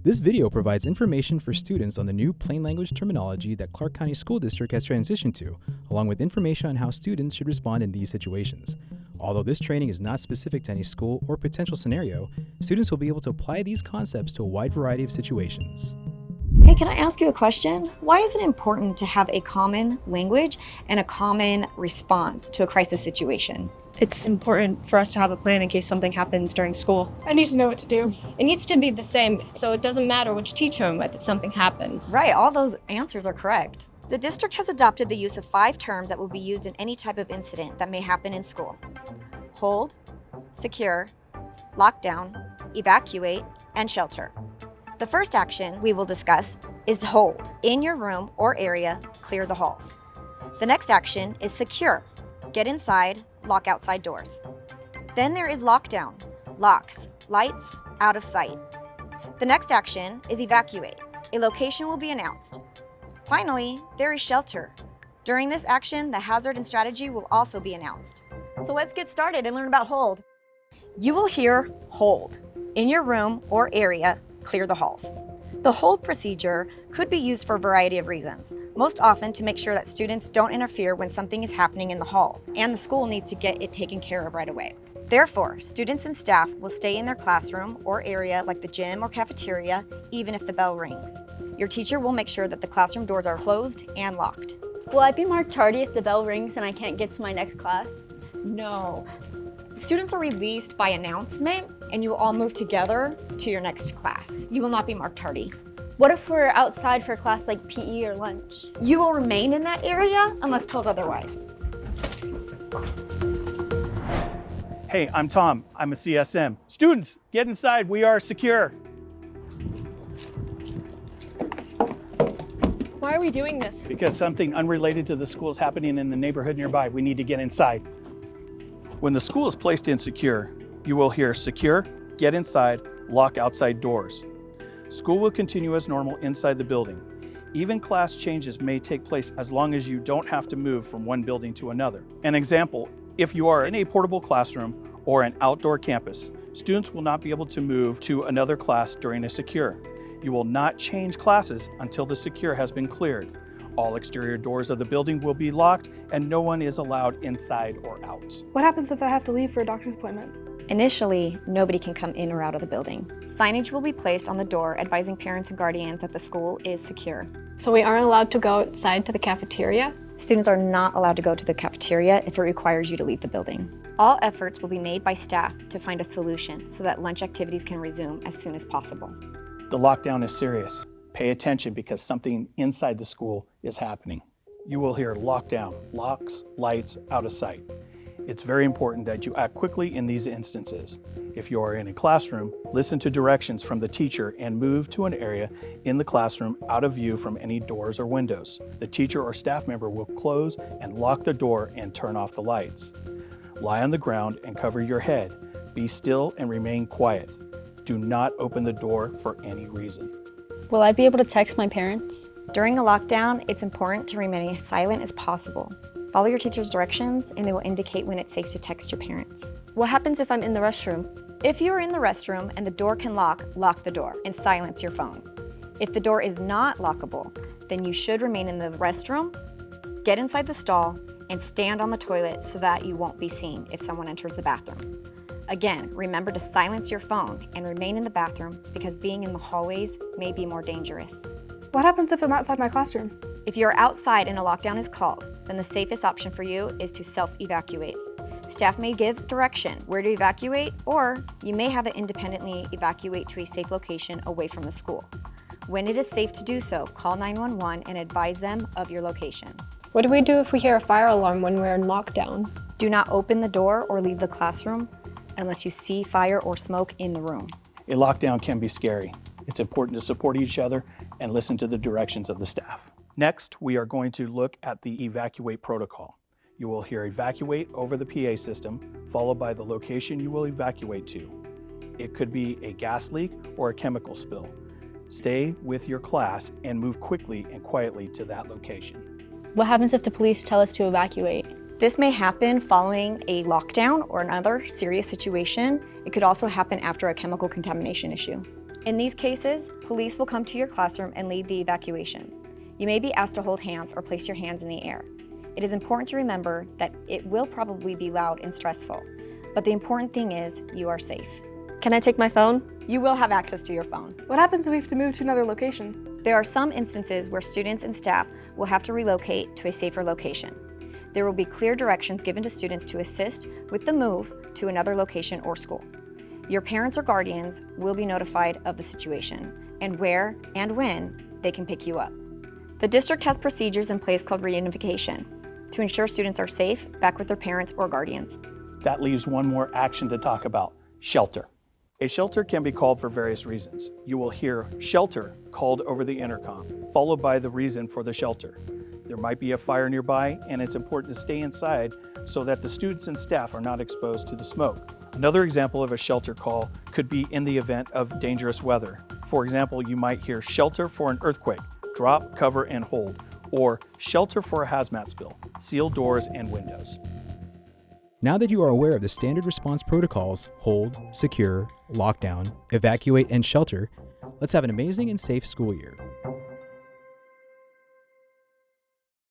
This video provides information for students on the new plain language terminology that Clark County School District has transitioned to, along with information on how students should respond in these situations. Although this training is not specific to any school or potential scenario, students will be able to apply these concepts to a wide variety of situations. Hey, can I ask you a question? Why is it important to have a common language and a common response to a crisis situation? It's important for us to have a plan in case something happens during school. I need to know what to do. It needs to be the same, so it doesn't matter which teacher I'm with if something happens. Right, all those answers are correct. The district has adopted the use of 5 terms that will be used in any type of incident that may happen in school: hold, secure, lockdown, evacuate, and shelter. The first action we will discuss is hold. In your room or area, clear the halls. The next action is secure. Get inside, lock outside doors. Then there is lockdown. Locks, lights, out of sight. The next action is evacuate. A location will be announced. Finally, there is shelter. During this action, the hazard and strategy will also be announced. So let's get started and learn about hold. You will hear hold. In your room or area, clear the halls. The hold procedure could be used for a variety of reasons, most often to make sure that students don't interfere when something is happening in the halls, and the school needs to get it taken care of right away. Therefore, students and staff will stay in their classroom or area like the gym or cafeteria, even if the bell rings. Your teacher will make sure that the classroom doors are closed and locked. Will I be marked tardy if the bell rings and I can't get to my next class? No. Students are released by announcement, and you will all move together to your next class. You will not be marked tardy. What if we're outside for a class like PE or lunch? You will remain in that area unless told otherwise. Hey, I'm Tom. I'm a CSM. Students, get inside. We are secure. Why are we doing this? Because something unrelated to the school is happening in the neighborhood nearby. We need to get inside. When the school is placed in secure, you will hear secure, get inside, lock outside doors. School will continue as normal inside the building. Even class changes may take place as long as you don't have to move from one building to another. An example, if you are in a portable classroom or an outdoor campus, students will not be able to move to another class during a secure. You will not change classes until the secure has been cleared. All exterior doors of the building will be locked and no one is allowed inside or out. What happens if I have to leave for a doctor's appointment? Initially, nobody can come in or out of the building. Signage will be placed on the door advising parents and guardians that the school is secure. So we aren't allowed to go outside to the cafeteria? Students are not allowed to go to the cafeteria if it requires you to leave the building. All efforts will be made by staff to find a solution so that lunch activities can resume as soon as possible. The lockdown is serious. Pay attention because something inside the school is happening. You will hear lockdown, locks, lights, out of sight. It's very important that you act quickly in these instances. If you are in a classroom, listen to directions from the teacher and move to an area in the classroom out of view from any doors or windows. The teacher or staff member will close and lock the door and turn off the lights. Lie on the ground and cover your head. Be still and remain quiet. Do not open the door for any reason. Will I be able to text my parents? During a lockdown, it's important to remain as silent as possible. Follow your teacher's directions and they will indicate when it's safe to text your parents. What happens if I'm in the restroom? If you are in the restroom and the door can lock the door and silence your phone. If the door is not lockable, then you should remain in the restroom, get inside the stall, and stand on the toilet so that you won't be seen if someone enters the bathroom. Again, remember to silence your phone and remain in the bathroom because being in the hallways may be more dangerous. What happens if I'm outside my classroom? If you're outside and a lockdown is called, then the safest option for you is to self-evacuate. Staff may give direction where to evacuate, or you may have it independently evacuate to a safe location away from the school. When it is safe to do so, call 911 and advise them of your location. What do we do if we hear a fire alarm when we're in lockdown? Do not open the door or leave the classroom unless you see fire or smoke in the room. A lockdown can be scary. It's important to support each other and listen to the directions of the staff. Next, we are going to look at the evacuate protocol. You will hear evacuate over the PA system, followed by the location you will evacuate to. It could be a gas leak or a chemical spill. Stay with your class and move quickly and quietly to that location. What happens if the police tell us to evacuate? This may happen following a lockdown or another serious situation. It could also happen after a chemical contamination issue. In these cases, police will come to your classroom and lead the evacuation. You may be asked to hold hands or place your hands in the air. It is important to remember that it will probably be loud and stressful, but the important thing is you are safe. Can I take my phone? You will have access to your phone. What happens if we have to move to another location? There are some instances where students and staff will have to relocate to a safer location. There will be clear directions given to students to assist with the move to another location or school. Your parents or guardians will be notified of the situation and where and when they can pick you up. The district has procedures in place called reunification to ensure students are safe back with their parents or guardians. That leaves one more action to talk about: shelter. A shelter can be called for various reasons. You will hear shelter called over the intercom, followed by the reason for the shelter. There might be a fire nearby, and it's important to stay inside so that the students and staff are not exposed to the smoke. Another example of a shelter call could be in the event of dangerous weather. For example, you might hear shelter for an earthquake, drop, cover, and hold, or shelter for a hazmat spill, seal doors and windows. Now that you are aware of the standard response protocols, hold, secure, lockdown, evacuate, and shelter, let's have an amazing and safe school year.